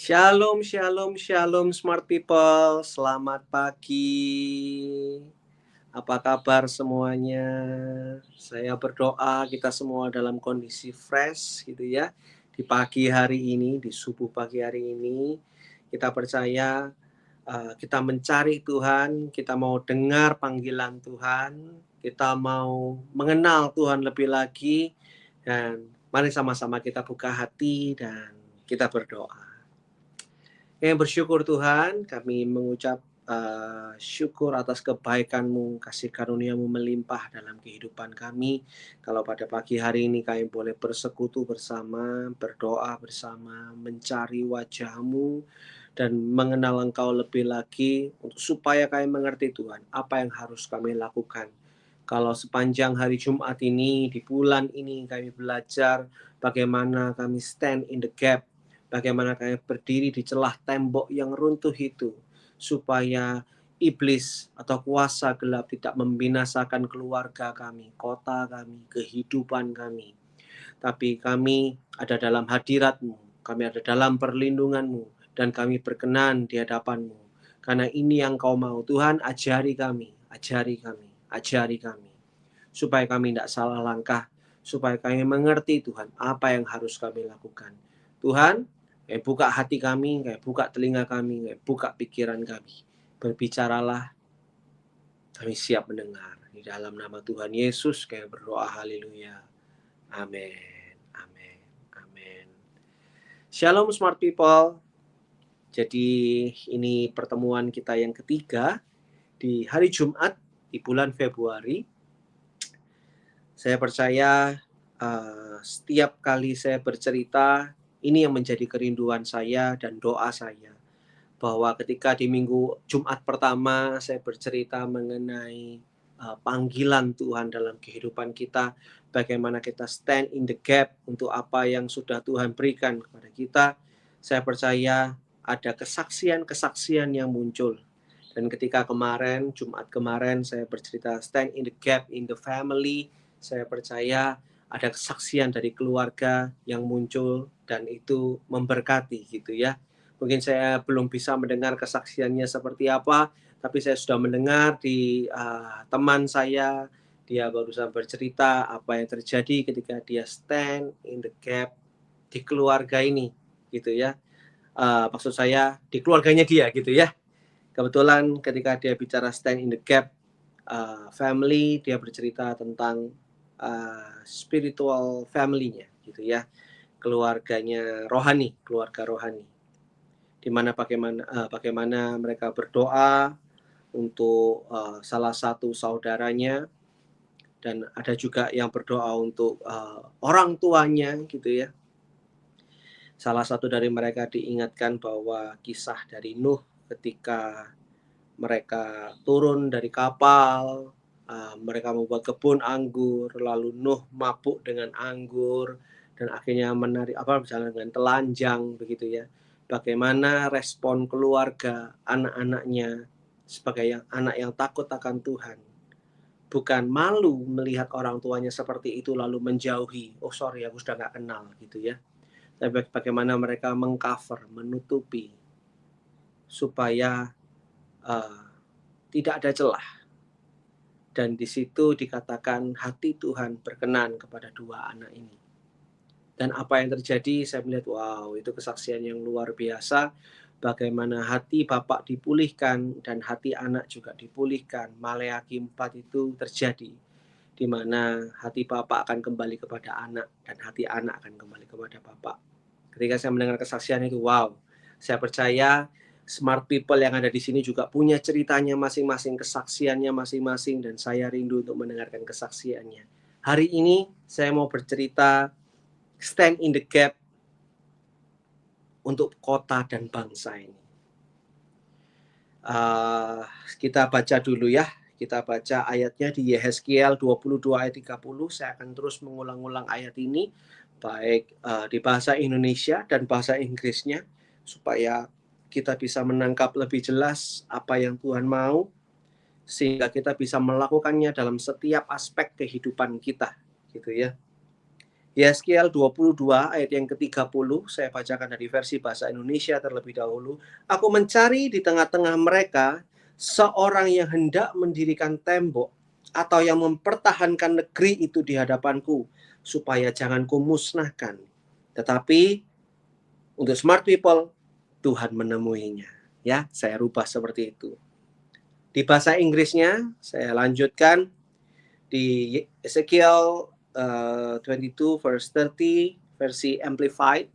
Shalom, shalom, shalom, smart people. Selamat pagi. Apa kabar semuanya? Saya berdoa kita semua dalam kondisi fresh, gitu ya. Di pagi hari ini, di subuh pagi hari ini, kita percaya kita mencari Tuhan, kita mau dengar panggilan Tuhan, kita mau mengenal Tuhan lebih lagi, dan mari sama-sama kita buka hati dan kita berdoa. Yang bersyukur Tuhan, kami mengucap syukur atas kebaikan-Mu, kasih karunia-Mu melimpah dalam kehidupan kami. Kalau pada pagi hari ini kami boleh bersekutu bersama, berdoa bersama, mencari wajah-Mu, dan mengenal Engkau lebih lagi, supaya kami mengerti Tuhan, apa yang harus kami lakukan. Kalau sepanjang hari Jumat ini, di bulan ini kami belajar bagaimana kami stand in the gap, bagaimana kami berdiri di celah tembok yang runtuh itu, supaya iblis atau kuasa gelap tidak membinasakan keluarga kami, kota kami, kehidupan kami. Tapi kami ada dalam hadirat-Mu, kami ada dalam perlindungan-Mu, dan kami berkenan di hadapan-Mu. Karena ini yang Kau mau. Tuhan, ajari kami, ajari kami, ajari kami. Supaya kami tidak salah langkah, supaya kami mengerti Tuhan, apa yang harus kami lakukan. Tuhan, buka hati kami, buka telinga kami, buka pikiran kami. Berbicaralah, kami siap mendengar. Di dalam nama Tuhan Yesus kami berdoa, haleluya. Amin, amin, amin. Shalom smart people. Jadi ini pertemuan kita yang ketiga di hari Jumat di bulan Februari. Saya percaya setiap kali saya bercerita, ini yang menjadi kerinduan saya dan doa saya. Bahwa ketika di minggu Jumat pertama saya bercerita mengenai panggilan Tuhan dalam kehidupan kita, bagaimana kita stand in the gap untuk apa yang sudah Tuhan berikan kepada kita. Saya percaya ada kesaksian-kesaksian yang muncul. Dan ketika kemarin, Jumat kemarin saya bercerita stand in the gap in the family, saya percaya ada kesaksian dari keluarga yang muncul dan itu memberkati gitu ya. Mungkin saya belum bisa mendengar kesaksiannya seperti apa, tapi saya sudah mendengar di teman saya, dia barusan bercerita apa yang terjadi ketika dia stand in the gap di keluarga ini, gitu ya. Maksud saya di keluarganya dia, gitu ya. Kebetulan ketika dia bicara stand in the gap family, dia bercerita tentang spiritual family-nya, gitu ya, keluarganya rohani, keluarga rohani, di mana bagaimana mereka berdoa untuk salah satu saudaranya, dan ada juga yang berdoa untuk orang tuanya, gitu ya. Salah satu dari mereka diingatkan bahwa kisah dari Nuh ketika mereka turun dari kapal, mereka membuat kebun anggur, lalu Nuh mabuk dengan anggur dan akhirnya berjalan dengan telanjang begitu ya. Bagaimana respon keluarga, anak-anaknya sebagai anak yang takut akan Tuhan. Bukan malu melihat orang tuanya seperti itu lalu menjauhi, oh sorry aku sudah gak kenal gitu ya. Tapi bagaimana mereka mengcover, menutupi supaya tidak ada celah. Dan di situ dikatakan hati Tuhan berkenan kepada dua anak ini. Dan apa yang terjadi, saya melihat, wow, itu kesaksian yang luar biasa. Bagaimana hati Bapak dipulihkan dan hati anak juga dipulihkan. Maleakhi 4 itu terjadi, di mana hati Bapak akan kembali kepada anak dan hati anak akan kembali kepada Bapak. Ketika saya mendengar kesaksian itu, wow, saya percaya smart people yang ada di sini juga punya ceritanya masing-masing, kesaksiannya masing-masing, dan saya rindu untuk mendengarkan kesaksiannya. Hari ini saya mau bercerita stand in the gap untuk kota dan bangsa ini. Kita baca dulu ya. Kita baca ayatnya di Yehezkiel 22 ayat 30. Saya akan terus mengulang-ulang ayat ini, baik di bahasa Indonesia dan bahasa Inggrisnya, supaya kita bisa menangkap lebih jelas apa yang Tuhan mau, sehingga kita bisa melakukannya dalam setiap aspek kehidupan kita, gitu ya. Yeskiel 22 ayat yang ke-30, saya bacakan dari versi bahasa Indonesia terlebih dahulu. Aku mencari di tengah-tengah mereka seorang yang hendak mendirikan tembok atau yang mempertahankan negeri itu di hadapanku, supaya jangan kumusnahkan. Tetapi untuk smart people, Tuhan menemuinya. Ya, saya rubah seperti itu. Di bahasa Inggrisnya, saya lanjutkan di Ezekiel 22 verse 30 versi Amplified.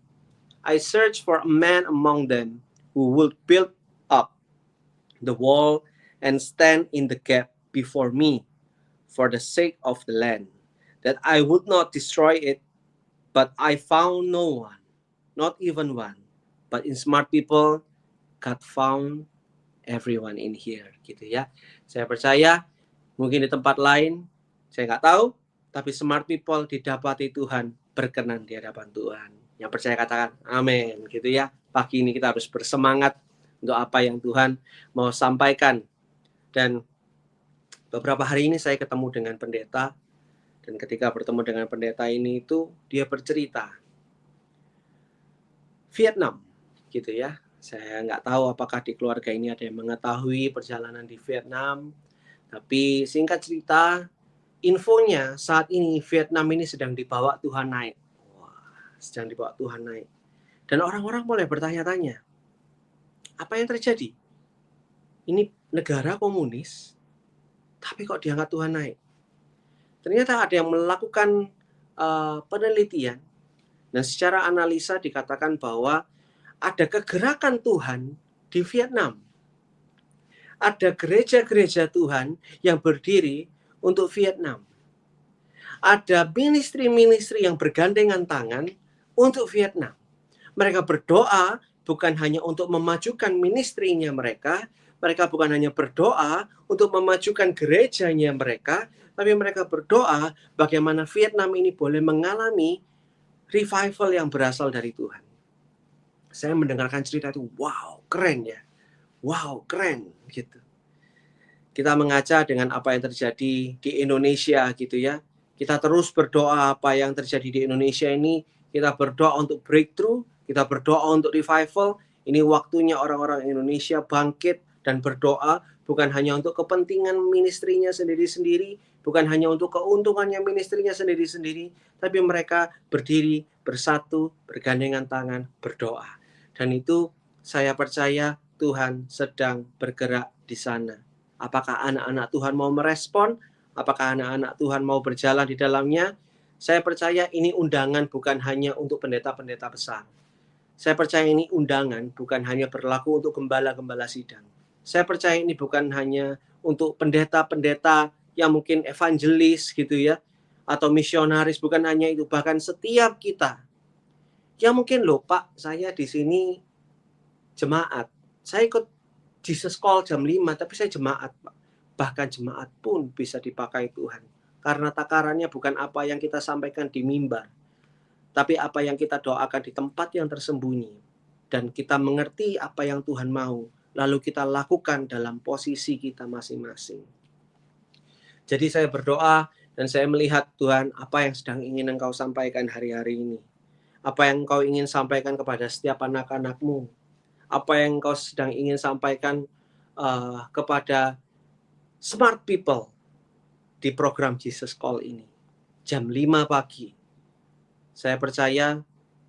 I search for a man among them who would build up the wall and stand in the gap before me for the sake of the land, that I would not destroy it, but I found no one, not even one. But in smart people, God found everyone in here, gitu ya. Saya percaya mungkin di tempat lain, saya nggak tahu, tapi smart people didapati Tuhan, berkenan di hadapan Tuhan. Yang percaya katakan amin, gitu ya. Pagi ini kita harus bersemangat untuk apa yang Tuhan mau sampaikan. Dan beberapa hari ini saya ketemu dengan pendeta, dan ketika bertemu dengan pendeta ini itu dia bercerita Vietnam, gitu ya. Saya nggak tahu apakah di keluarga ini ada yang mengetahui perjalanan di Vietnam, tapi singkat cerita, infonya saat ini Vietnam ini sedang dibawa Tuhan naik. Wah, sedang dibawa Tuhan naik. Dan orang-orang mulai bertanya-tanya, apa yang terjadi? Ini negara komunis, tapi kok diangkat Tuhan naik? Ternyata ada yang melakukan penelitian, dan secara analisa dikatakan bahwa ada kegerakan Tuhan di Vietnam. Ada gereja-gereja Tuhan yang berdiri untuk Vietnam. Ada ministry-ministry yang bergandengan tangan untuk Vietnam. Mereka berdoa bukan hanya untuk memajukan ministrinya mereka bukan hanya berdoa untuk memajukan gerejanya mereka, tapi mereka berdoa bagaimana Vietnam ini boleh mengalami revival yang berasal dari Tuhan. Saya mendengarkan cerita itu, wow, keren ya. Wow, keren gitu. Kita mengaca dengan apa yang terjadi di Indonesia gitu ya. Kita terus berdoa apa yang terjadi di Indonesia ini. Kita berdoa untuk breakthrough, kita berdoa untuk revival. Ini waktunya orang-orang Indonesia bangkit dan berdoa bukan hanya untuk kepentingan ministrinya sendiri-sendiri, bukan hanya untuk keuntungannya ministrinya sendiri-sendiri, tapi mereka berdiri, bersatu, bergandengan tangan, berdoa. Dan itu saya percaya Tuhan sedang bergerak di sana. Apakah anak-anak Tuhan mau merespon? Apakah anak-anak Tuhan mau berjalan di dalamnya? Saya percaya ini undangan bukan hanya untuk pendeta-pendeta besar. Saya percaya ini undangan bukan hanya berlaku untuk gembala-gembala sidang. Saya percaya ini bukan hanya untuk pendeta-pendeta yang mungkin evangelis gitu ya, atau misionaris, bukan hanya itu. Bahkan setiap kita yang mungkin loh Pak, saya di sini jemaat. Saya ikut Jesus Call jam 5, tapi saya jemaat, Pak. Bahkan jemaat pun bisa dipakai Tuhan. Karena takarannya bukan apa yang kita sampaikan di mimbar, tapi apa yang kita doakan di tempat yang tersembunyi. Dan kita mengerti apa yang Tuhan mau, lalu kita lakukan dalam posisi kita masing-masing. Jadi saya berdoa dan saya melihat Tuhan, apa yang sedang ingin Engkau sampaikan hari-hari ini. Apa yang Engkau ingin sampaikan kepada setiap anak-anak-Mu. Apa yang Engkau sedang ingin sampaikan kepada smart people di program Jesus Call ini. Jam 5 pagi. Saya percaya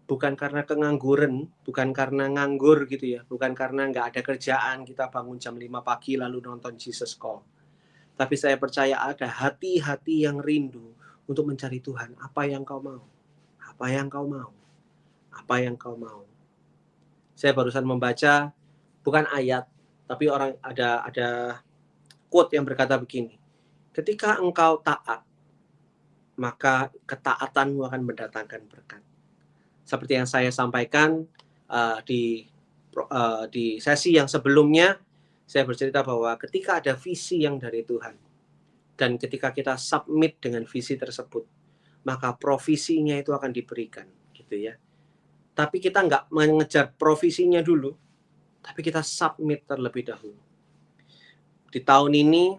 bukan karena kengangguran, bukan karena nganggur gitu ya, bukan karena nggak ada kerjaan kita bangun jam 5 pagi lalu nonton Jesus Call. Tapi saya percaya ada hati-hati yang rindu untuk mencari Tuhan. Apa yang kau mau? Apa yang kau mau? Apa yang kau mau? Saya barusan membaca bukan ayat, tapi ada quote yang berkata begini. Ketika engkau taat, maka ketaatanmu akan mendatangkan berkat. Seperti yang saya sampaikan di sesi yang sebelumnya, saya bercerita bahwa ketika ada visi yang dari Tuhan, dan ketika kita submit dengan visi tersebut, maka provisinya itu akan diberikan, gitu ya. Tapi kita nggak mengejar provisinya dulu, tapi kita submit terlebih dahulu. Di tahun ini,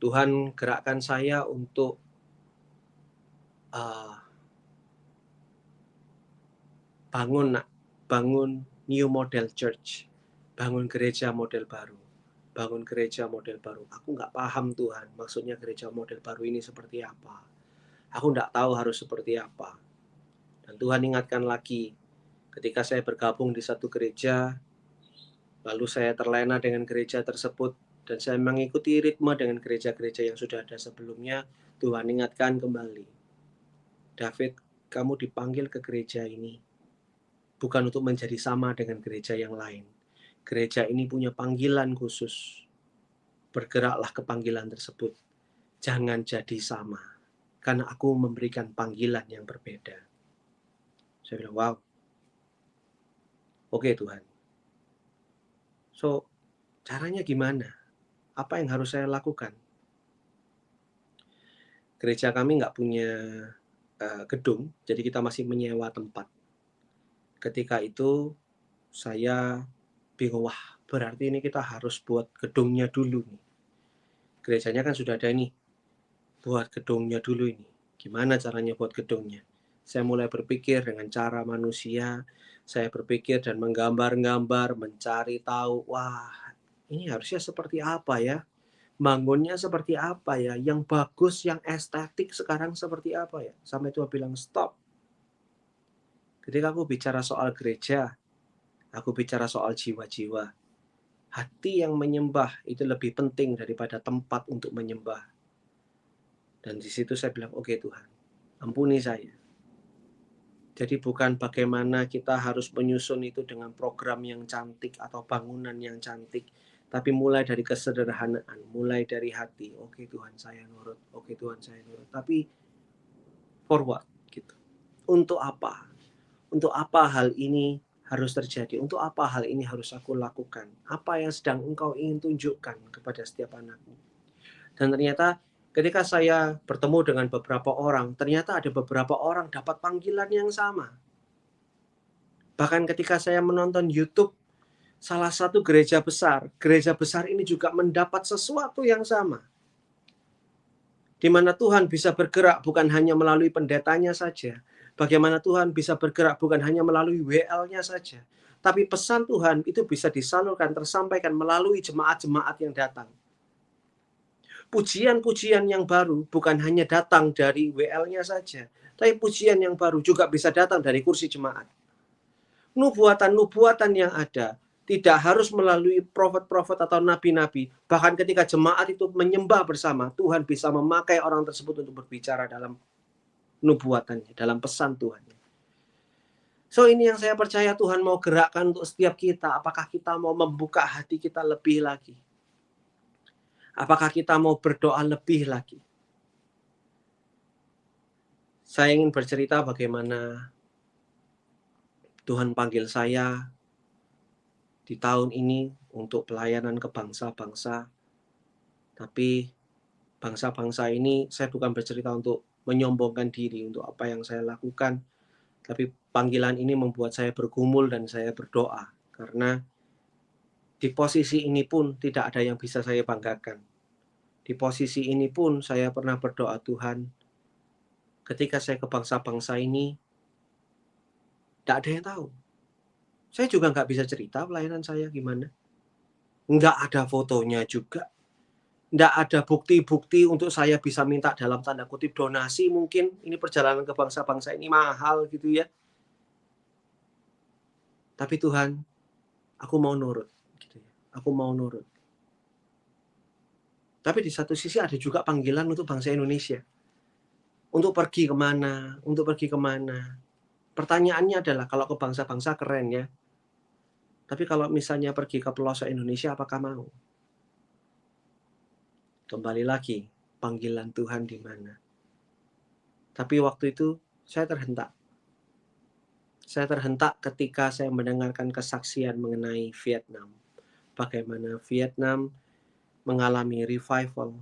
Tuhan gerakkan saya untuk bangun nak, bangun new model church, bangun gereja model baru, bangun gereja model baru. Aku nggak paham Tuhan, maksudnya gereja model baru ini seperti apa. Aku nggak tahu harus seperti apa. Dan Tuhan ingatkan lagi, ketika saya bergabung di satu gereja, lalu saya terlena dengan gereja tersebut, dan saya mengikuti ritme dengan gereja-gereja yang sudah ada sebelumnya, Tuhan ingatkan kembali, David, kamu dipanggil ke gereja ini bukan untuk menjadi sama dengan gereja yang lain. Gereja ini punya panggilan khusus. Bergeraklah ke panggilan tersebut. Jangan jadi sama. Karena aku memberikan panggilan yang berbeda. Saya bilang, wow. Oke Tuhan. So, caranya gimana? Apa yang harus saya lakukan? Gereja kami nggak punya gedung, jadi kita masih menyewa tempat. Ketika itu saya bingung, wah berarti ini kita harus buat gedungnya dulu nih. Gerejanya kan sudah ada ini, buat gedungnya dulu ini. Gimana caranya buat gedungnya? Saya mulai berpikir dengan cara manusia, saya berpikir dan menggambar-gambar, mencari tahu, wah ini harusnya seperti apa ya? Bangunnya seperti apa ya? Yang bagus, yang estetik sekarang seperti apa ya? Sampai Tuhan bilang stop. Ketika aku bicara soal gereja, aku bicara soal jiwa-jiwa. Hati yang menyembah itu lebih penting daripada tempat untuk menyembah. Dan di situ saya bilang, oke Tuhan, ampuni saya. Jadi bukan bagaimana kita harus menyusun itu dengan program yang cantik atau bangunan yang cantik, tapi mulai dari kesederhanaan, mulai dari hati. Oke Tuhan, saya nurut. Oke Tuhan, saya nurut. Tapi forward gitu. Untuk apa? Untuk apa hal ini harus terjadi? Untuk apa hal ini harus aku lakukan? Apa yang sedang Engkau ingin tunjukkan kepada setiap anakmu? Dan ternyata ketika saya bertemu dengan beberapa orang, ternyata ada beberapa orang dapat panggilan yang sama. Bahkan ketika saya menonton YouTube salah satu gereja besar ini juga mendapat sesuatu yang sama. Di mana Tuhan bisa bergerak bukan hanya melalui pendetanya saja. Bagaimana Tuhan bisa bergerak bukan hanya melalui WL-nya saja. Tapi pesan Tuhan itu bisa disalurkan, tersampaikan melalui jemaat-jemaat yang datang. Pujian-pujian yang baru bukan hanya datang dari WL-nya saja. Tapi pujian yang baru juga bisa datang dari kursi jemaat. Nubuatan-nubuatan yang ada tidak harus melalui profet-profet atau nabi-nabi. Bahkan ketika jemaat itu menyembah bersama, Tuhan bisa memakai orang tersebut untuk berbicara dalam nubuatannya, dalam pesan Tuhan. So ini yang saya percaya Tuhan mau gerakkan untuk setiap kita. Apakah kita mau membuka hati kita lebih lagi? Apakah kita mau berdoa lebih lagi? Saya ingin bercerita bagaimana Tuhan panggil saya di tahun ini untuk pelayanan ke bangsa-bangsa. Tapi bangsa-bangsa ini saya bukan bercerita untuk menyombongkan diri untuk apa yang saya lakukan. Tapi panggilan ini membuat saya bergumul dan saya berdoa. Karena di posisi ini pun tidak ada yang bisa saya banggakan. Di posisi ini pun saya pernah berdoa, Tuhan, ketika saya ke bangsa-bangsa ini, tidak ada yang tahu. Saya juga nggak bisa cerita pelayanan saya gimana. Nggak ada fotonya juga. Nggak ada bukti-bukti untuk saya bisa minta dalam tanda kutip donasi mungkin. Ini perjalanan ke bangsa-bangsa ini mahal gitu ya. Tapi Tuhan, aku mau nurut. Gitu ya. Aku mau nurut. Tapi di satu sisi ada juga panggilan untuk bangsa Indonesia. Untuk pergi kemana? Untuk pergi kemana? Pertanyaannya adalah kalau ke bangsa-bangsa keren ya. Tapi kalau misalnya pergi ke pelosok Indonesia, apakah mau? Kembali lagi, panggilan Tuhan di mana? Tapi waktu itu saya terhentak. Saya terhentak ketika saya mendengarkan kesaksian mengenai Vietnam. Bagaimana Vietnam mengalami revival,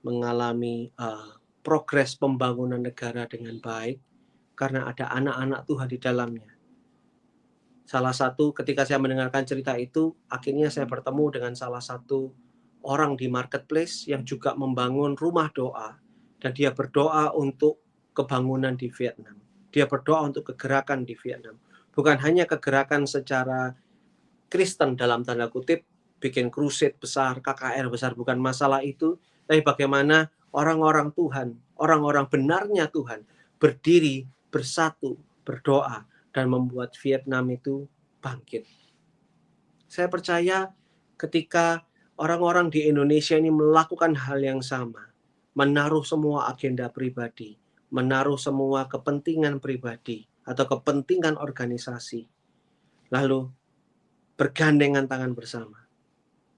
mengalami progres pembangunan negara dengan baik, karena ada anak-anak Tuhan di dalamnya. Salah satu ketika saya mendengarkan cerita itu, akhirnya saya bertemu dengan salah satu orang di marketplace yang juga membangun rumah doa. Dan dia berdoa untuk kebangunan di Vietnam. Dia berdoa untuk kegerakan di Vietnam. Bukan hanya kegerakan secara Kristen dalam tanda kutip, bikin crusade besar, KKR besar, bukan masalah itu, tapi bagaimana orang-orang Tuhan, orang-orang benarnya Tuhan, berdiri, bersatu, berdoa, dan membuat Vietnam itu bangkit. Saya percaya ketika orang-orang di Indonesia ini melakukan hal yang sama, menaruh semua agenda pribadi, menaruh semua kepentingan pribadi atau kepentingan organisasi, lalu bergandengan tangan bersama.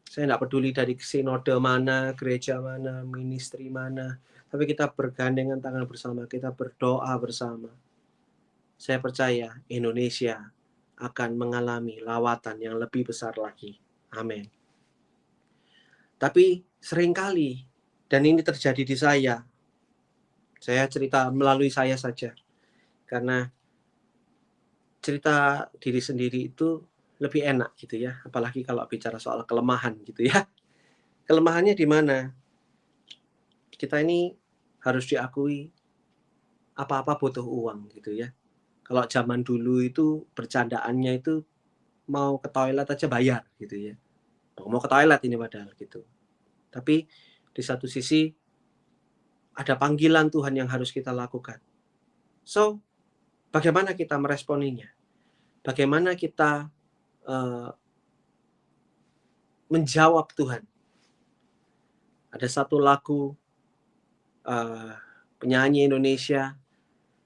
Saya tidak peduli dari sinode mana, gereja mana, ministry mana, tapi kita bergandengan tangan bersama, kita berdoa bersama. Saya percaya Indonesia akan mengalami lawatan yang lebih besar lagi. Amin. Tapi seringkali, dan ini terjadi di saya cerita melalui saya saja, karena cerita diri sendiri itu lebih enak gitu ya, apalagi kalau bicara soal kelemahan gitu ya. Kelemahannya di mana? Kita ini harus diakui apa-apa butuh uang gitu ya. Kalau zaman dulu itu bercandaannya itu mau ke toilet aja bayar gitu ya. Mau ke toilet ini padahal gitu. Tapi di satu sisi ada panggilan Tuhan yang harus kita lakukan. So, bagaimana kita meresponinya? Bagaimana kita menjawab Tuhan? Ada satu lagu penyanyi Indonesia,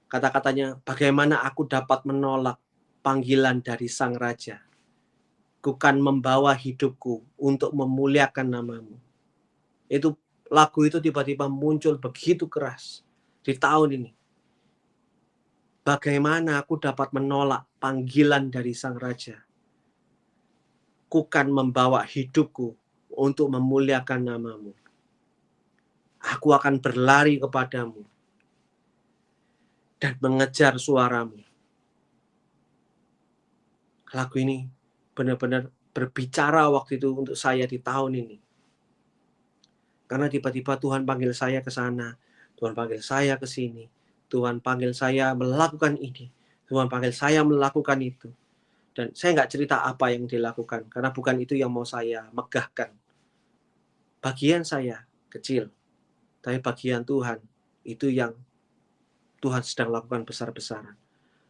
kata-katanya, bagaimana aku dapat menolak panggilan dari Sang Raja? Kukan membawa hidupku untuk memuliakan namamu. Itu lagu itu tiba-tiba muncul begitu keras di tahun ini. Bagaimana aku dapat menolak panggilan dari Sang Raja? Kukan membawa hidupku untuk memuliakan namamu. Aku akan berlari kepadamu dan mengejar suaramu. Lagu ini benar-benar berbicara waktu itu untuk saya di tahun ini. Karena tiba-tiba Tuhan panggil saya ke sana, Tuhan panggil saya ke sini, Tuhan panggil saya melakukan ini, Tuhan panggil saya melakukan itu. Dan saya nggak cerita apa yang dilakukan, karena bukan itu yang mau saya megahkan. Bagian saya kecil, tapi bagian Tuhan itu yang Tuhan sedang lakukan besar-besaran.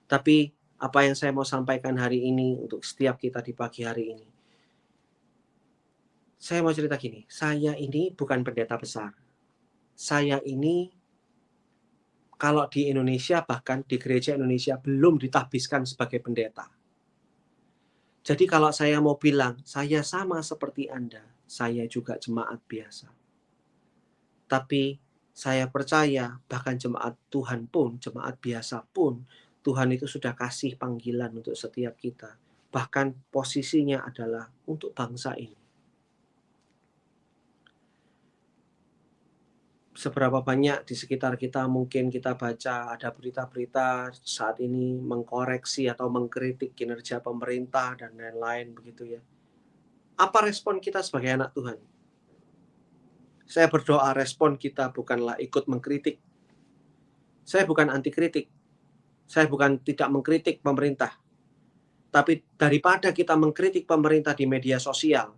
Tapi apa yang saya mau sampaikan hari ini untuk setiap kita di pagi hari ini, saya mau cerita gini, saya ini bukan pendeta besar. Saya ini kalau di Indonesia, bahkan di gereja Indonesia belum ditahbiskan sebagai pendeta. Jadi kalau saya mau bilang, saya sama seperti Anda, saya juga jemaat biasa. Tapi saya percaya bahkan jemaat Tuhan pun, jemaat biasa pun, Tuhan itu sudah kasih panggilan untuk setiap kita. Bahkan posisinya adalah untuk bangsa ini. Seberapa banyak di sekitar kita mungkin kita baca ada berita-berita saat ini mengkoreksi atau mengkritik kinerja pemerintah dan lain-lain begitu ya. Apa respon kita sebagai anak Tuhan? Saya berdoa respon kita bukanlah ikut mengkritik. Saya bukan anti kritik. Saya bukan tidak mengkritik pemerintah. Tapi daripada kita mengkritik pemerintah di media sosial,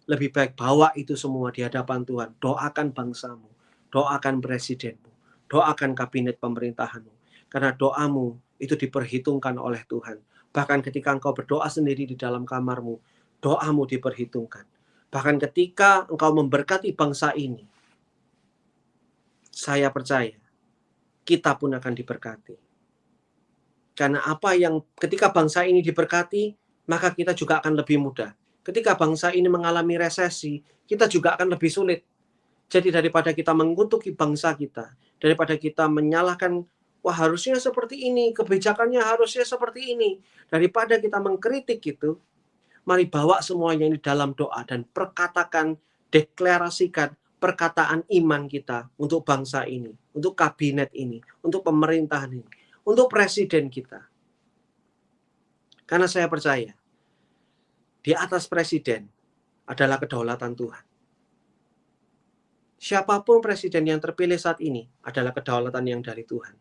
lebih baik bawa itu semua di hadapan Tuhan. Doakan bangsamu, doakan presidenmu, doakan kabinet pemerintahanmu. Karena doamu itu diperhitungkan oleh Tuhan. Bahkan ketika engkau berdoa sendiri di dalam kamarmu, doamu diperhitungkan. Bahkan ketika engkau memberkati bangsa ini, saya percaya kita pun akan diberkati. Karena apa yang ketika bangsa ini diberkati, maka kita juga akan lebih mudah. Ketika bangsa ini mengalami resesi, kita juga akan lebih sulit. Jadi daripada kita mengutuki bangsa kita, daripada kita menyalahkan, wah harusnya seperti ini, kebijakannya harusnya seperti ini. Daripada kita mengkritik itu, mari bawa semuanya ini dalam doa dan perkatakan, deklarasikan perkataan iman kita untuk bangsa ini, untuk kabinet ini, untuk pemerintahan ini, untuk presiden kita. Karena saya percaya, di atas presiden adalah kedaulatan Tuhan. Siapapun presiden yang terpilih saat ini adalah kedaulatan yang dari Tuhan.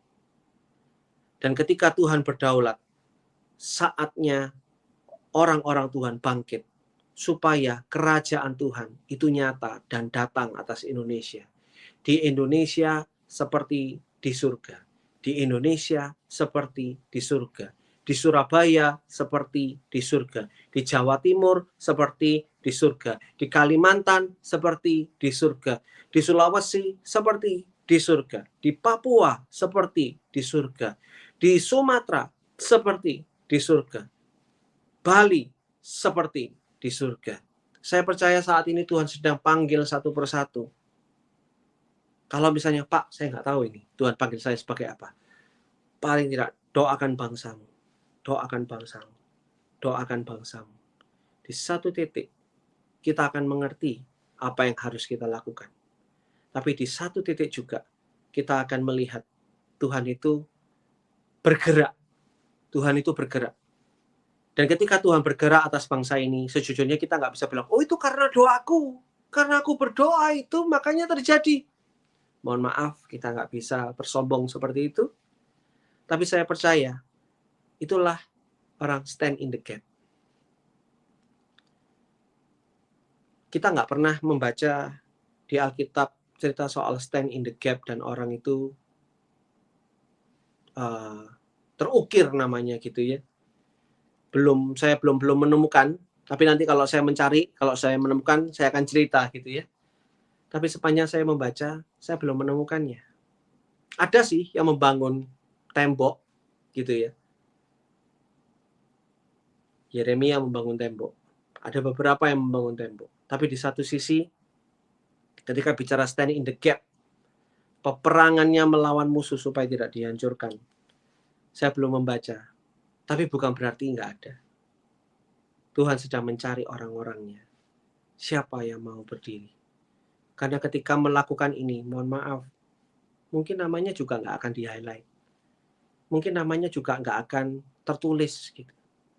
Dan ketika Tuhan berdaulat, saatnya orang-orang Tuhan bangkit, supaya kerajaan Tuhan itu nyata dan datang atas Indonesia. Di Indonesia seperti di surga. Di Indonesia seperti di surga. Di Surabaya seperti di surga. Di Jawa Timur seperti di surga. Di Kalimantan seperti di surga. Di Sulawesi seperti di surga. Di Papua seperti di surga. Di Sumatera seperti di surga. Bali seperti di surga. Saya percaya saat ini Tuhan sedang panggil satu persatu. Kalau misalnya, Pak, saya nggak tahu ini, Tuhan panggil saya sebagai apa. Paling tidak, doakan bangsamu. Doakan bangsamu. Doakan bangsamu. Di satu titik, kita akan mengerti apa yang harus kita lakukan. Tapi di satu titik juga, kita akan melihat Tuhan itu bergerak. Tuhan itu bergerak. Dan ketika Tuhan bergerak atas bangsa ini, sejujurnya kita nggak bisa bilang, oh itu karena doaku. Karena aku berdoa itu, makanya terjadi. Mohon maaf, kita nggak bisa bersombong seperti itu. Tapi saya percaya, itulah orang stand in the gap. Kita nggak pernah membaca di Alkitab cerita soal stand in the gap dan orang itu terukir namanya gitu ya. Saya belum menemukan, tapi nanti kalau saya mencari, kalau saya menemukan, saya akan cerita gitu ya. Tapi sepanjang saya membaca, saya belum menemukannya. Ada sih yang membangun tembok gitu ya. Yeremia membangun tembok. Ada beberapa yang membangun tembok. Tapi di satu sisi, ketika bicara stand in the gap, peperangannya melawan musuh supaya tidak dihancurkan. Saya belum membaca. Tapi bukan berarti nggak ada. Tuhan sedang mencari orang-orangnya. Siapa yang mau berdiri? Karena ketika melakukan ini, mohon maaf, mungkin namanya juga nggak akan di-highlight. Mungkin namanya juga nggak akan tertulis gitu.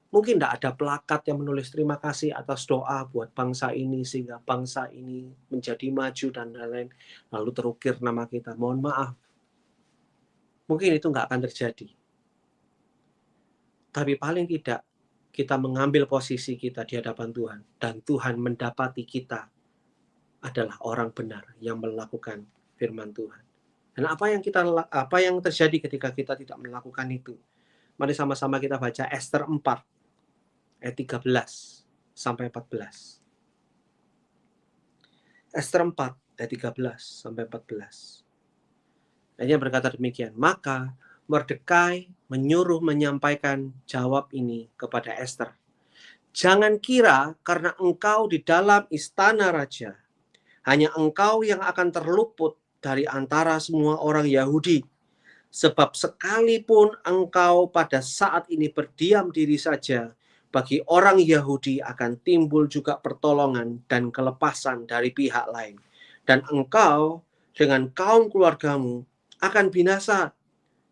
Mungkin nggak ada plakat yang menulis terima kasih atas doa buat bangsa ini sehingga bangsa ini menjadi maju dan lain-lain. Lalu terukir nama kita. Mohon maaf. Mungkin itu nggak akan terjadi. Tapi paling tidak kita mengambil posisi kita di hadapan Tuhan. Dan Tuhan mendapati kita adalah orang benar yang melakukan firman Tuhan. Dan apa yang terjadi ketika kita tidak melakukan itu? Mari sama-sama kita baca Ester 4 ayat 13 sampai 14. Ester 4 ayat 13 sampai 14. Ayatnya berkata demikian, maka Mordekai menyuruh menyampaikan jawab ini kepada Ester. Jangan kira karena engkau di dalam istana raja, hanya engkau yang akan terluput dari antara semua orang Yahudi. Sebab sekalipun engkau pada saat ini berdiam diri saja, bagi orang Yahudi akan timbul juga pertolongan dan kelepasan dari pihak lain. Dan engkau dengan kaum keluargamu akan binasa.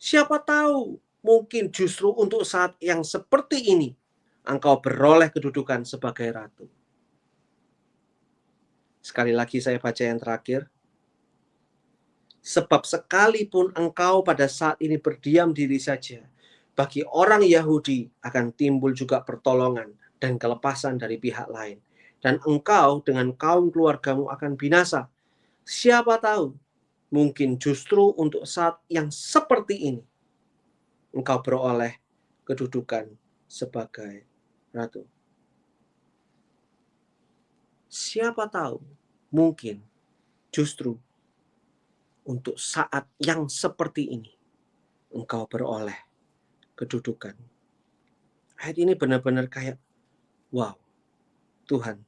Siapa tahu, mungkin justru untuk saat yang seperti ini, engkau beroleh kedudukan sebagai ratu. Sekali lagi saya baca yang terakhir. Sebab sekalipun engkau pada saat ini berdiam diri saja, bagi orang Yahudi akan timbul juga pertolongan dan kelepasan dari pihak lain. Dan engkau dengan kaum keluargamu akan binasa. Siapa tahu, mungkin justru untuk saat yang seperti ini, engkau beroleh kedudukan sebagai ratu. Siapa tahu, mungkin justru untuk saat yang seperti ini, engkau beroleh kedudukan. Ayat ini benar-benar kayak, wow, Tuhan.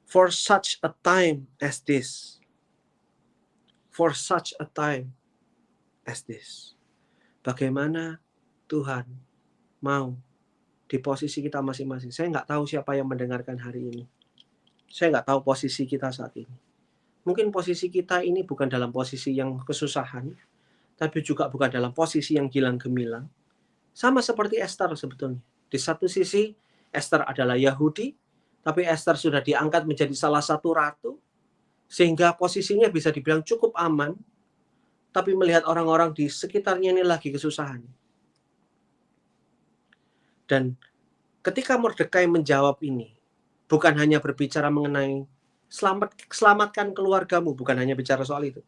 For such a time as this. For such a time as this. Bagaimana Tuhan mau di posisi kita masing-masing. Saya nggak tahu siapa yang mendengarkan hari ini. Saya nggak tahu posisi kita saat ini. Mungkin posisi kita ini bukan dalam posisi yang kesusahan, tapi juga bukan dalam posisi yang gilang gemilang. Sama seperti Ester sebetulnya. Di satu sisi, Ester adalah Yahudi, tapi Ester sudah diangkat menjadi salah satu ratu, sehingga posisinya bisa dibilang cukup aman, tapi melihat orang-orang di sekitarnya ini lagi kesusahan. Dan ketika Mordekai menjawab ini, bukan hanya berbicara mengenai selamatkan keluargamu, bukan hanya bicara soal itu.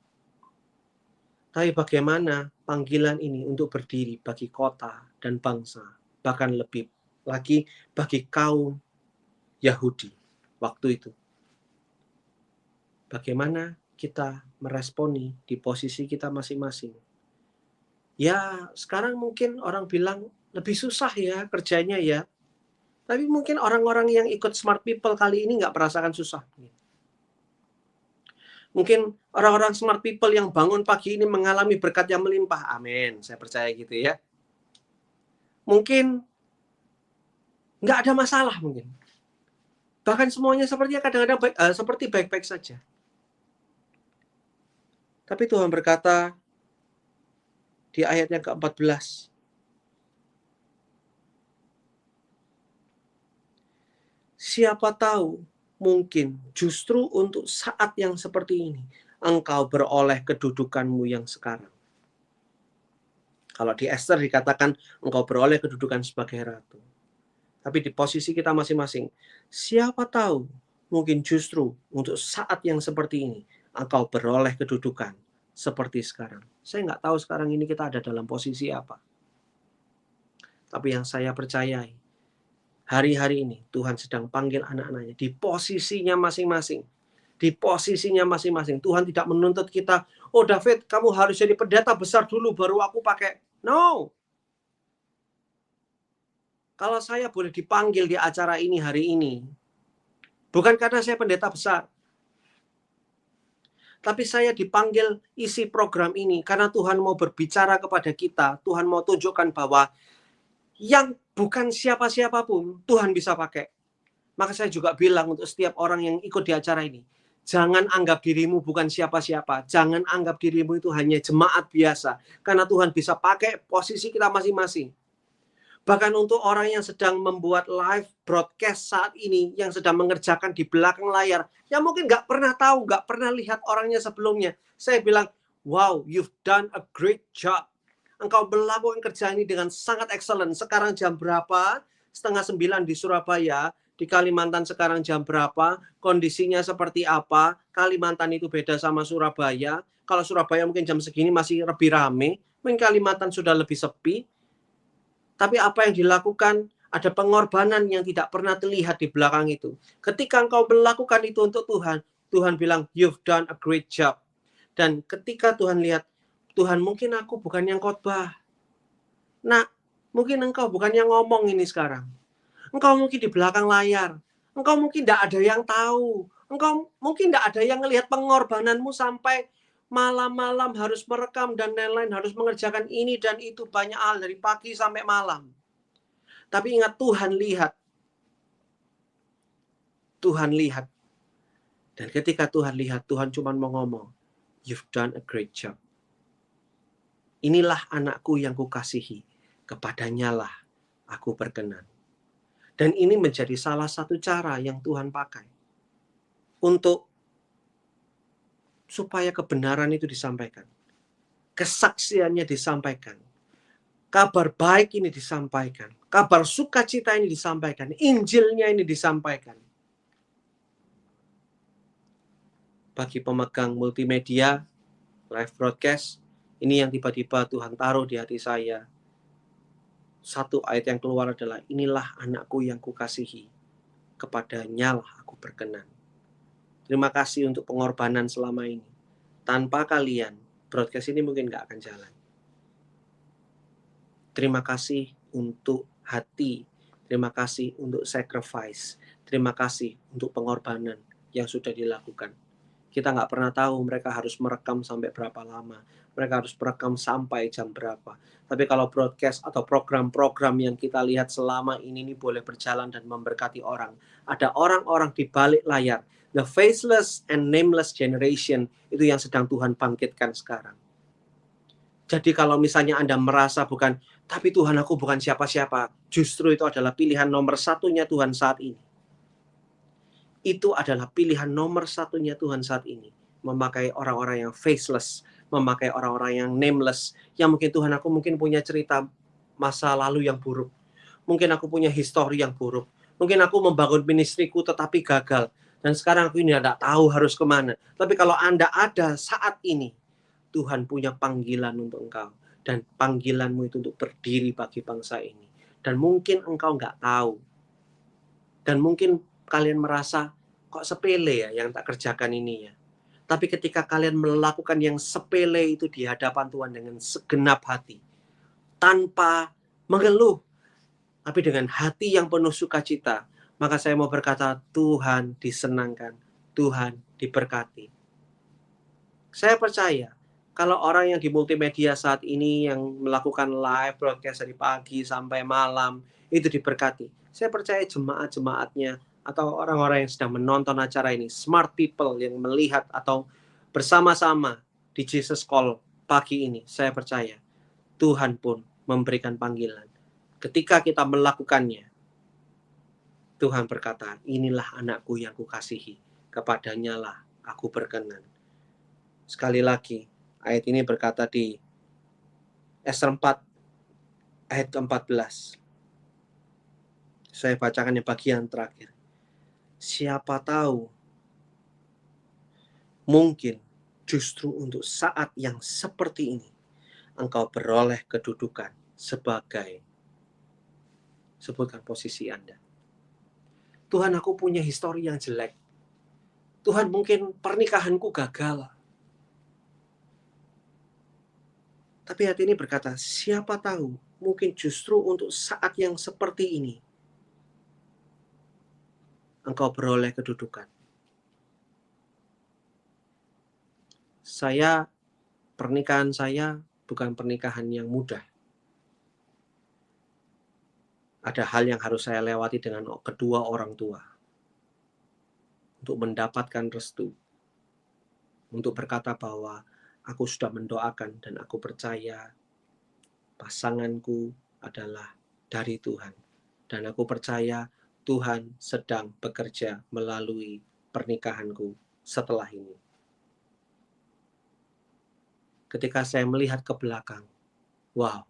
Tapi bagaimana panggilan ini untuk berdiri bagi kota dan bangsa, bahkan lebih lagi bagi kaum Yahudi waktu itu. Bagaimana kita meresponi di posisi kita masing-masing. Ya, sekarang mungkin orang bilang lebih susah ya kerjanya ya. Tapi mungkin orang-orang yang ikut Smart People kali ini nggak merasakan susah. Mungkin orang-orang Smart People yang bangun pagi ini mengalami berkat yang melimpah. Amin, saya percaya gitu ya. Mungkin nggak ada masalah mungkin. Bahkan semuanya sepertinya kadang-kadang seperti baik-baik saja. Tapi Tuhan berkata di ayat yang ke-14, siapa tahu mungkin justru untuk saat yang seperti ini engkau beroleh kedudukanmu yang sekarang. Kalau di Esther dikatakan engkau beroleh kedudukan sebagai ratu. Tapi di posisi kita masing-masing, siapa tahu mungkin justru untuk saat yang seperti ini engkau beroleh kedudukan seperti sekarang. Saya nggak tahu sekarang ini kita ada dalam posisi apa. Tapi yang saya percayai, hari-hari ini Tuhan sedang panggil anak-anaknya di posisinya masing-masing. Di posisinya masing-masing. Tuhan tidak menuntut kita, oh David, kamu harus jadi pendeta besar dulu baru aku pakai. No. Kalau saya boleh dipanggil di acara ini hari ini, bukan karena saya pendeta besar, tapi saya dipanggil isi program ini karena Tuhan mau berbicara kepada kita. Tuhan mau tunjukkan bahwa yang bukan siapa-siapa pun Tuhan bisa pakai. Maka saya juga bilang untuk setiap orang yang ikut di acara ini, jangan anggap dirimu bukan siapa-siapa. Jangan anggap dirimu itu hanya jemaat biasa. Karena Tuhan bisa pakai posisi kita masing-masing. Bahkan untuk orang yang sedang membuat live broadcast saat ini, yang sedang mengerjakan di belakang layar, yang mungkin nggak pernah tahu, nggak pernah lihat orangnya sebelumnya. Saya bilang, wow, you've done a great job. Engkau melakukan kerja ini dengan sangat excellent. Sekarang jam berapa? 8:30 di Surabaya. Di Kalimantan sekarang jam berapa? Kondisinya seperti apa? Kalimantan itu beda sama Surabaya. Kalau Surabaya mungkin jam segini masih lebih rame. Mungkin Kalimantan sudah lebih sepi. Tapi apa yang dilakukan, ada pengorbanan yang tidak pernah terlihat di belakang itu. Ketika engkau melakukan itu untuk Tuhan, Tuhan bilang, you've done a great job. Dan ketika Tuhan lihat, Tuhan mungkin aku bukan yang khotbah. Nah, mungkin engkau bukan yang ngomong ini sekarang. Engkau mungkin di belakang layar. Engkau mungkin tidak ada yang tahu. Engkau mungkin tidak ada yang melihat pengorbananmu sampai malam-malam harus merekam dan lain-lain, harus mengerjakan ini dan itu, banyak hal dari pagi sampai malam. Tapi ingat, Tuhan lihat. Tuhan lihat. Dan ketika Tuhan lihat, Tuhan cuma mau ngomong, you've done a great job. Inilah anakku yang kukasihi, kepadanya lah aku berkenan. Dan ini menjadi salah satu cara yang Tuhan pakai untuk supaya kebenaran itu disampaikan. Kesaksiannya disampaikan. Kabar baik ini disampaikan. Kabar sukacita ini disampaikan. Injilnya ini disampaikan. Bagi pemegang multimedia, live broadcast, ini yang tiba-tiba Tuhan taruh di hati saya. Satu ayat yang keluar adalah, inilah anakku yang kukasihi, kepadanya lah aku berkenan. Terima kasih untuk pengorbanan selama ini. Tanpa kalian, broadcast ini mungkin gak akan jalan. Terima kasih untuk hati. Terima kasih untuk sacrifice. Terima kasih untuk pengorbanan yang sudah dilakukan. Kita nggak pernah tahu mereka harus merekam sampai berapa lama. Mereka harus merekam sampai jam berapa. Tapi kalau broadcast atau program-program yang kita lihat selama ini boleh berjalan dan memberkati orang. Ada orang-orang di balik layar. The faceless and nameless generation itu yang sedang Tuhan bangkitkan sekarang. Jadi kalau misalnya Anda merasa bukan, tapi Tuhan aku bukan siapa-siapa, justru itu adalah pilihan nomor satunya Tuhan saat ini. Itu adalah pilihan nomor satunya Tuhan saat ini. Memakai orang-orang yang faceless, memakai orang-orang yang nameless, yang mungkin Tuhan aku mungkin punya cerita masa lalu yang buruk. Mungkin aku punya histori yang buruk. Mungkin aku membangun ministriku tetapi gagal. Dan sekarang aku ini tidak tahu harus kemana. Tapi kalau Anda ada saat ini, Tuhan punya panggilan untuk engkau. Dan panggilanmu itu untuk berdiri bagi bangsa ini. Dan mungkin engkau nggak tahu. Dan mungkin kalian merasa, kok sepele ya yang tak kerjakan ini ya. Tapi ketika kalian melakukan yang sepele itu di hadapan Tuhan dengan segenap hati, tanpa mengeluh, tapi dengan hati yang penuh sukacita, maka saya mau berkata, Tuhan disenangkan, Tuhan diberkati. Saya percaya, kalau orang yang di multimedia saat ini yang melakukan live broadcast dari pagi sampai malam, itu diberkati. Saya percaya jemaat-jemaatnya atau orang-orang yang sedang menonton acara ini, smart people yang melihat atau bersama-sama di Jesus Call pagi ini, saya percaya Tuhan pun memberikan panggilan. Ketika kita melakukannya, Tuhan berkata, inilah anakku yang kukasihi, kepadanya lah aku berkenan. Sekali lagi, ayat ini berkata di Esra 4 ayat ke-14. Saya bacakan yang bagian terakhir. Siapa tahu, mungkin justru untuk saat yang seperti ini, engkau beroleh kedudukan sebagai, sebutkan posisi Anda. Tuhan, aku punya histori yang jelek. Tuhan, mungkin pernikahanku gagal. Tapi hati ini berkata, siapa tahu, mungkin justru untuk saat yang seperti ini, engkau beroleh kedudukan. Pernikahan saya bukan pernikahan yang mudah. Ada hal yang harus saya lewati dengan kedua orang tua. Untuk mendapatkan restu. Untuk berkata bahwa aku sudah mendoakan dan aku percaya pasanganku adalah dari Tuhan. Dan aku percaya Tuhan sedang bekerja melalui pernikahanku setelah ini. Ketika saya melihat ke belakang, wow,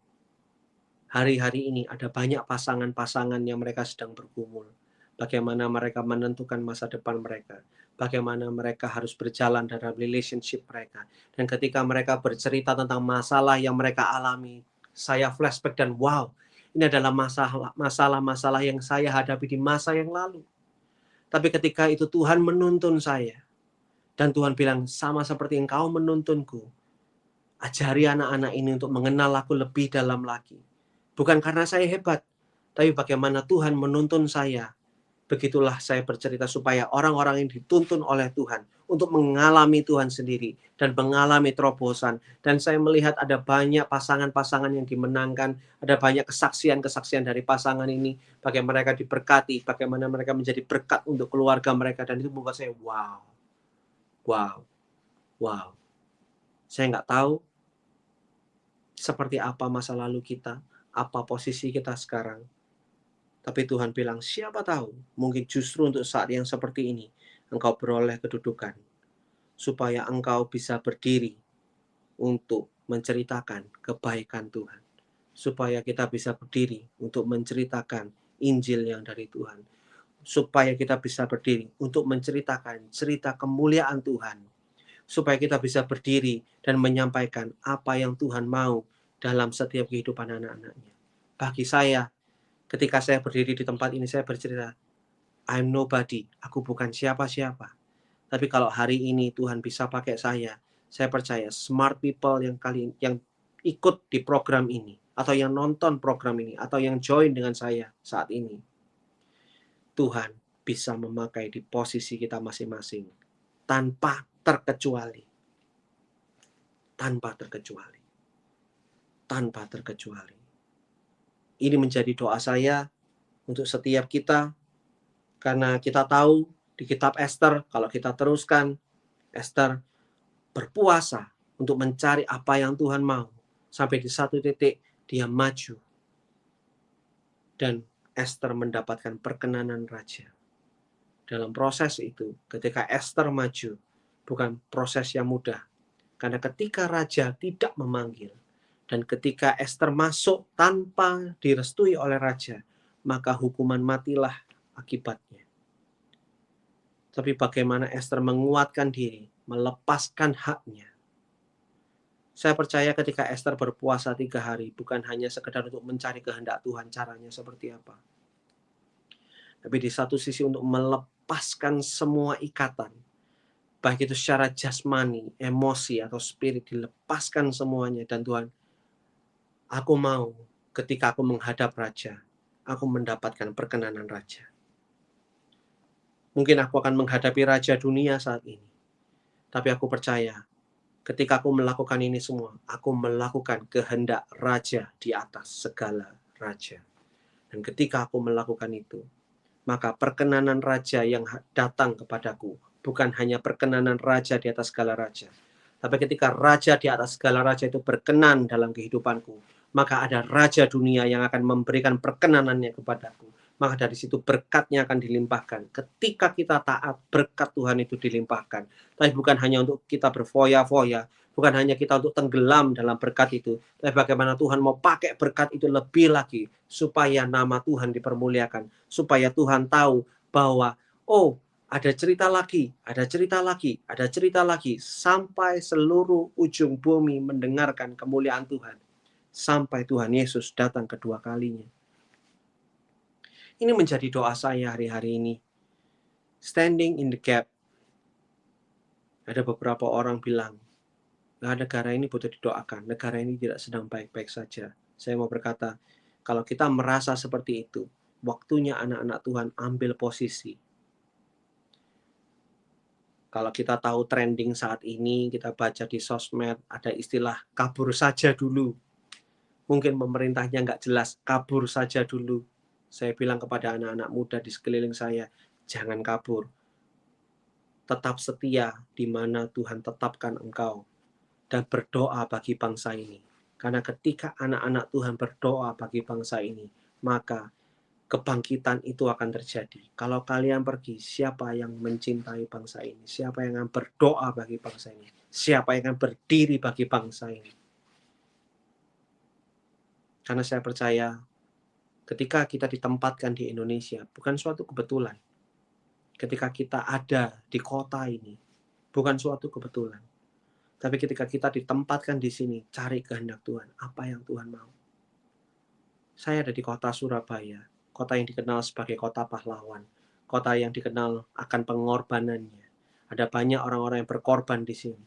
hari-hari ini ada banyak pasangan-pasangan yang mereka sedang bergumul. Bagaimana mereka menentukan masa depan mereka. Bagaimana mereka harus berjalan dalam relationship mereka. Dan ketika mereka bercerita tentang masalah yang mereka alami, saya flashback dan wow, ini adalah masalah-masalah yang saya hadapi di masa yang lalu. Tapi ketika itu Tuhan menuntun saya. Dan Tuhan bilang, sama seperti engkau menuntunku, ajari anak-anak ini untuk mengenal aku lebih dalam lagi. Bukan karena saya hebat, tapi bagaimana Tuhan menuntun saya. Begitulah saya bercerita supaya orang-orang yang dituntun oleh Tuhan untuk mengalami Tuhan sendiri dan mengalami terobosan. Dan saya melihat ada banyak pasangan-pasangan yang dimenangkan, ada banyak kesaksian-kesaksian dari pasangan ini, bagaimana mereka diberkati, bagaimana mereka menjadi berkat untuk keluarga mereka, dan itu membuat saya wow. Saya nggak tahu seperti apa masa lalu kita, apa posisi kita sekarang. Tapi Tuhan bilang, siapa tahu, mungkin justru untuk saat yang seperti ini, engkau beroleh kedudukan. Supaya engkau bisa berdiri untuk menceritakan kebaikan Tuhan. Supaya kita bisa berdiri untuk menceritakan Injil yang dari Tuhan. Supaya kita bisa berdiri untuk menceritakan cerita kemuliaan Tuhan. Supaya kita bisa berdiri dan menyampaikan apa yang Tuhan mau dalam setiap kehidupan anak-anaknya. Bagi saya, ketika saya berdiri di tempat ini, saya bercerita, I'm nobody, aku bukan siapa-siapa. Tapi kalau hari ini Tuhan bisa pakai saya percaya smart people yang ikut di program ini, atau yang nonton program ini, atau yang join dengan saya saat ini, Tuhan bisa memakai di posisi kita masing-masing, tanpa terkecuali. Tanpa terkecuali. Tanpa terkecuali. Ini menjadi doa saya untuk setiap kita, karena kita tahu di kitab Esther, kalau kita teruskan, Esther berpuasa untuk mencari apa yang Tuhan mau. Sampai di satu titik dia maju. Dan Esther mendapatkan perkenanan raja. Dalam proses itu, ketika Esther maju, bukan proses yang mudah. Karena ketika raja tidak memanggil, dan ketika Esther masuk tanpa direstui oleh raja, maka hukuman matilah akibatnya. Tapi bagaimana Esther menguatkan diri, melepaskan haknya. Saya percaya ketika Esther berpuasa 3 hari, bukan hanya sekedar untuk mencari kehendak Tuhan, caranya seperti apa. Tapi di satu sisi untuk melepaskan semua ikatan, baik itu secara jasmani, emosi, atau spirit, dilepaskan semuanya. Dan Tuhan, aku mau ketika aku menghadap Raja, aku mendapatkan perkenanan Raja. Mungkin aku akan menghadapi Raja dunia saat ini. Tapi aku percaya, ketika aku melakukan ini semua, aku melakukan kehendak Raja di atas segala raja. Dan ketika aku melakukan itu, maka perkenanan Raja yang datang kepadaku bukan hanya perkenanan Raja di atas segala raja. Tapi ketika Raja di atas segala raja itu berkenan dalam kehidupanku, maka ada Raja dunia yang akan memberikan perkenanannya kepadaku. Maka dari situ berkatnya akan dilimpahkan. Ketika kita taat, berkat Tuhan itu dilimpahkan. Tapi bukan hanya untuk kita berfoya-foya, bukan hanya kita untuk tenggelam dalam berkat itu, tapi bagaimana Tuhan mau pakai berkat itu lebih lagi, supaya nama Tuhan dipermuliakan, supaya Tuhan tahu bahwa, oh, ada cerita lagi, ada cerita lagi, ada cerita lagi, sampai seluruh ujung bumi mendengarkan kemuliaan Tuhan, sampai Tuhan Yesus datang kedua kalinya. Ini menjadi doa saya hari-hari ini. Standing in the gap. Ada beberapa orang bilang, negara ini butuh didoakan, negara ini tidak sedang baik-baik saja. Saya mau berkata, kalau kita merasa seperti itu, waktunya anak-anak Tuhan ambil posisi. Kalau kita tahu trending saat ini, kita baca di sosmed, ada istilah kabur saja dulu. Mungkin pemerintahnya nggak jelas, kabur saja dulu. Saya bilang kepada anak-anak muda di sekeliling saya, jangan kabur. Tetap setia di mana Tuhan tetapkan engkau. Dan berdoa bagi bangsa ini. Karena ketika anak-anak Tuhan berdoa bagi bangsa ini, maka kebangkitan itu akan terjadi. Kalau kalian pergi, siapa yang mencintai bangsa ini? Siapa yang akan berdoa bagi bangsa ini? Siapa yang akan berdiri bagi bangsa ini? Karena saya percaya, ketika kita ditempatkan di Indonesia, bukan suatu kebetulan. Ketika kita ada di kota ini, bukan suatu kebetulan. Tapi ketika kita ditempatkan di sini, cari kehendak Tuhan. Apa yang Tuhan mau? Saya ada di kota Surabaya, kota yang dikenal sebagai kota pahlawan, kota yang dikenal akan pengorbanannya. Ada banyak orang-orang yang berkorban di sini.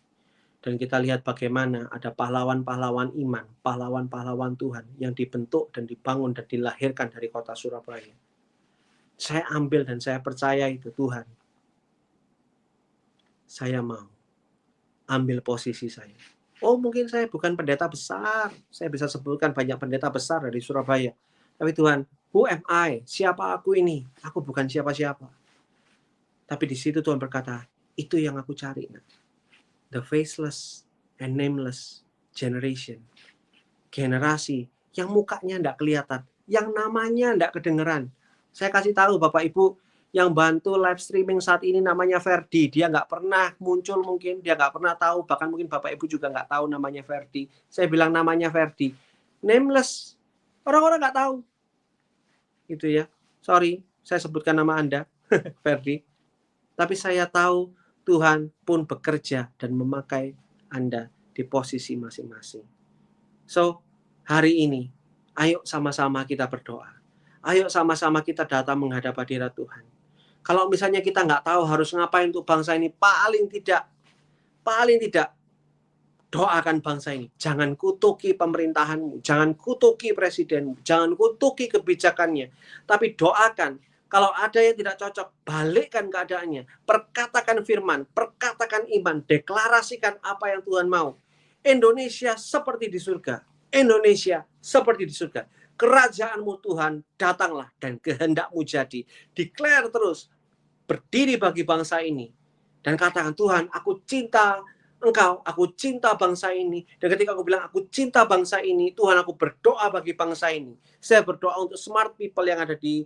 Dan kita lihat bagaimana ada pahlawan-pahlawan iman, pahlawan-pahlawan Tuhan yang dibentuk dan dibangun dan dilahirkan dari kota Surabaya. Saya ambil dan saya percaya itu Tuhan. Saya mau ambil posisi saya. Oh, mungkin saya bukan pendeta besar. Saya bisa sebutkan banyak pendeta besar dari Surabaya. Tapi Tuhan, who am I? Siapa aku ini? Aku bukan siapa-siapa. Tapi di situ Tuhan berkata, itu yang aku cari. The faceless and nameless generation. Generasi yang mukanya tidak kelihatan, yang namanya tidak kedengeran. Saya kasih tahu Bapak Ibu, yang bantu live streaming saat ini namanya Ferdi. Dia nggak pernah muncul mungkin, dia nggak pernah tahu, bahkan mungkin Bapak Ibu juga nggak tahu namanya Ferdi. Saya bilang namanya Ferdi. Nameless. Orang-orang nggak tahu. Gitu ya. Sorry, saya sebutkan nama Anda, Ferdi. Tapi saya tahu Tuhan pun bekerja dan memakai Anda di posisi masing-masing. So, hari ini, ayo sama-sama kita berdoa. Ayo sama-sama kita datang menghadap hadirat Tuhan. Kalau misalnya kita nggak tahu harus ngapain untuk bangsa ini, paling tidak, doakan bangsa ini. Jangan kutuki pemerintahanmu, jangan kutuki presidenmu, jangan kutuki kebijakannya. Tapi doakan, kalau ada yang tidak cocok, balikkan keadaannya. Perkatakan firman, perkatakan iman, deklarasikan apa yang Tuhan mau. Indonesia seperti di surga. Indonesia seperti di surga. Kerajaanmu Tuhan, datanglah dan kehendakmu jadi. Declare terus, berdiri bagi bangsa ini. Dan katakan, Tuhan, aku cinta Engkau, aku cinta bangsa ini. Dan ketika aku bilang, aku cinta bangsa ini, Tuhan, aku berdoa bagi bangsa ini. Saya berdoa untuk smart people yang ada di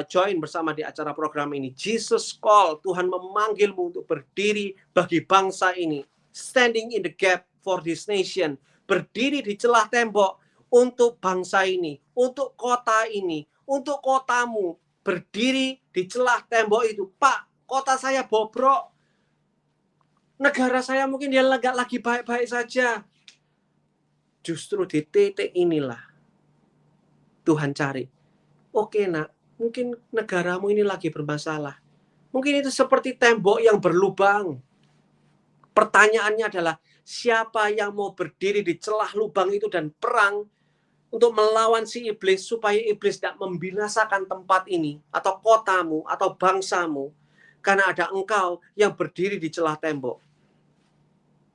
join bersama di acara program ini. Jesus call, Tuhan memanggilmu untuk berdiri bagi bangsa ini. Standing in the gap for this nation. Berdiri di celah tembok untuk bangsa ini, untuk kota ini, untuk kotamu, berdiri di celah tembok itu. Pak, kota saya bobrok. Negara saya mungkin dia nggak lagi baik-baik saja. Justru di titik inilah Tuhan cari. Oke nak, mungkin negaramu ini lagi bermasalah. Mungkin itu seperti tembok yang berlubang. Pertanyaannya adalah, siapa yang mau berdiri di celah lubang itu dan perang untuk melawan si iblis, supaya iblis tidak membinasakan tempat ini, atau kotamu, atau bangsamu, karena ada engkau yang berdiri di celah tembok.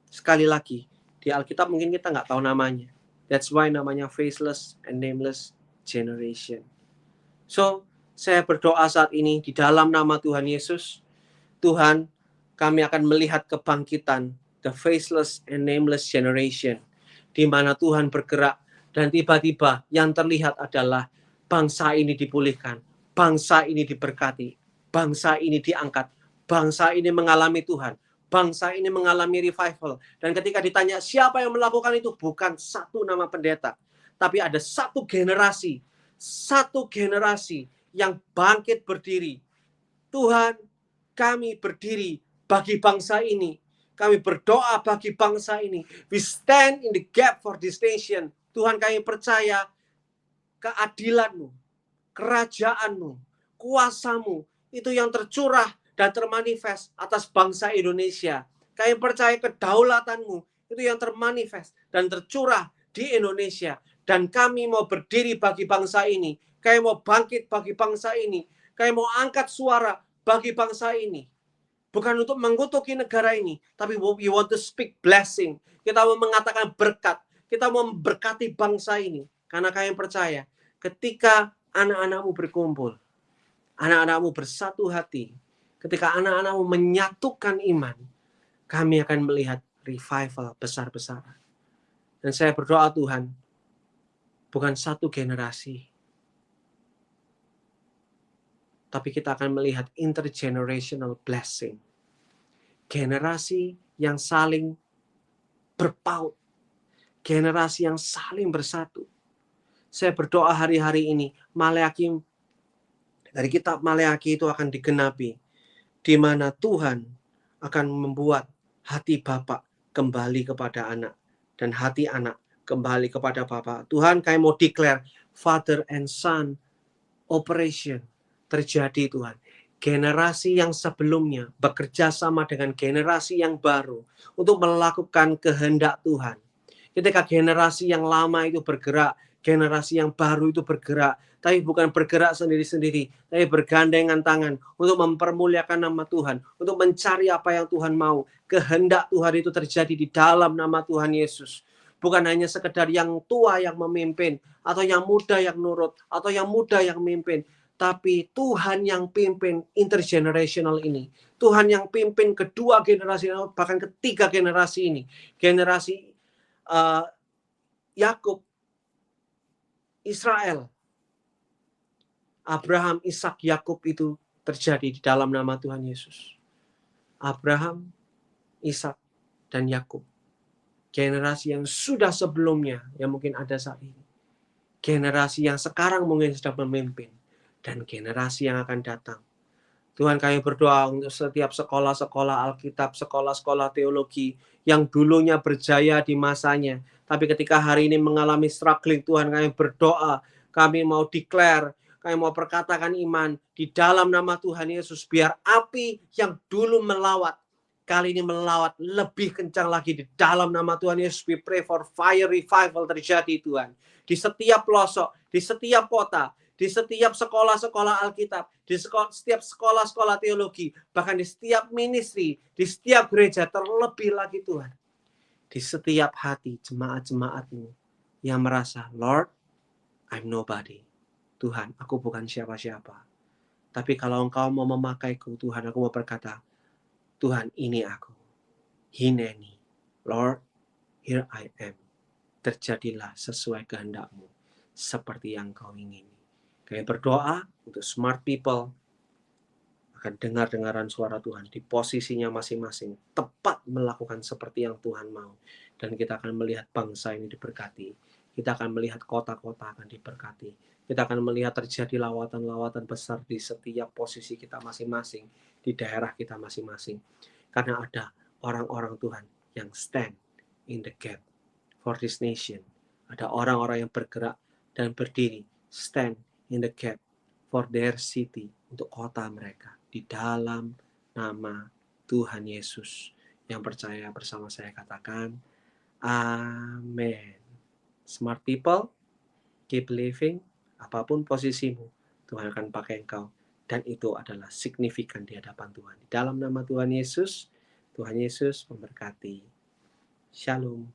Sekali lagi, di Alkitab mungkin kita nggak tahu namanya. That's why namanya faceless and nameless generation. So, saya berdoa saat ini di dalam nama Tuhan Yesus. Tuhan, kami akan melihat kebangkitan the faceless and nameless generation, di mana Tuhan bergerak dan tiba-tiba yang terlihat adalah bangsa ini dipulihkan, bangsa ini diberkati, bangsa ini diangkat, bangsa ini mengalami Tuhan, bangsa ini mengalami revival. Dan ketika ditanya siapa yang melakukan itu, bukan satu nama pendeta, tapi ada satu generasi yang bangkit berdiri. Tuhan, kami berdiri bagi bangsa ini. Kami berdoa bagi bangsa ini. We stand in the gap for this nation. Tuhan, kami percaya keadilan-Mu, kerajaan-Mu, kuasa-Mu, itu yang tercurah dan termanifest atas bangsa Indonesia. Kami percaya kedaulatan-Mu, itu yang termanifest dan tercurah di Indonesia. Dan kami mau berdiri bagi bangsa ini. Kami mau bangkit bagi bangsa ini. Kami mau angkat suara bagi bangsa ini. Bukan untuk mengutuki negara ini, tapi we want to speak blessing. Kita mau mengatakan berkat. Kita mau memberkati bangsa ini. Karena kami percaya, ketika anak-anakmu berkumpul, anak-anakmu bersatu hati, ketika anak-anakmu menyatukan iman, kami akan melihat revival besar-besaran. Dan saya berdoa Tuhan, bukan satu generasi, tapi kita akan melihat intergenerational blessing. Generasi yang saling berpaut. Generasi yang saling bersatu. Saya berdoa hari-hari ini, Maleakhi, dari kitab Maleakhi itu akan digenapi, di mana Tuhan akan membuat hati Bapa kembali kepada anak, dan hati anak kembali kepada Bapa. Tuhan, kami mau declare Father and Son operation terjadi Tuhan. Generasi yang sebelumnya bekerja sama dengan generasi yang baru untuk melakukan kehendak Tuhan. Ketika generasi yang lama itu bergerak, generasi yang baru itu bergerak, tapi bukan bergerak sendiri-sendiri, tapi bergandengan tangan untuk mempermuliakan nama Tuhan, untuk mencari apa yang Tuhan mau. Kehendak Tuhan itu terjadi di dalam nama Tuhan Yesus. Bukan hanya sekedar yang tua yang memimpin, atau yang muda yang nurut, atau yang muda yang memimpin, tapi Tuhan yang pimpin intergenerational ini. Tuhan yang pimpin kedua generasi, bahkan ketiga generasi ini. Generasi Yakub, Israel, Abraham, Ishak, Yakub itu terjadi di dalam nama Tuhan Yesus. Abraham, Ishak, dan Yakub. Generasi yang sudah sebelumnya, yang mungkin ada saat ini. Generasi yang sekarang mungkin sedang memimpin. Dan generasi yang akan datang. Tuhan, kami berdoa untuk setiap sekolah-sekolah Alkitab, sekolah-sekolah teologi yang dulunya berjaya di masanya, tapi ketika hari ini mengalami struggling, Tuhan, kami berdoa, kami mau declare, kami mau perkatakan iman di dalam nama Tuhan Yesus, biar api yang dulu melawat, kali ini melawat lebih kencang lagi di dalam nama Tuhan Yesus. We pray for fire revival terjadi Tuhan. Di setiap pelosok, di setiap kota, di setiap sekolah-sekolah Alkitab, di setiap sekolah-sekolah teologi, bahkan di setiap ministry, di setiap gereja, terlebih lagi Tuhan, di setiap hati jemaat-jemaat-Mu yang merasa, Lord, I'm nobody. Tuhan, aku bukan siapa-siapa. Tapi kalau Engkau mau memakaiku, Tuhan, aku mau berkata, Tuhan, ini aku. Hineni. Lord, here I am. Terjadilah sesuai kehendak-Mu, seperti yang Kau ingini. Kami berdoa untuk smart people akan dengar-dengaran suara Tuhan di posisinya masing-masing, tepat melakukan seperti yang Tuhan mau. Dan kita akan melihat bangsa ini diberkati. kita akan melihat kota-kota akan diberkati. Kita akan melihat terjadi lawatan-lawatan besar di setiap posisi kita masing-masing, di daerah kita masing-masing. Karena ada orang-orang Tuhan yang stand in the gap for this nation. Ada orang-orang yang bergerak dan berdiri, stand in the gap for their city, untuk kota mereka. Di dalam nama Tuhan Yesus. Yang percaya bersama saya katakan, amin. Smart people, keep living, apapun posisimu, Tuhan akan pakai engkau. Dan itu adalah signifikan di hadapan Tuhan. Di dalam nama Tuhan Yesus memberkati. Shalom.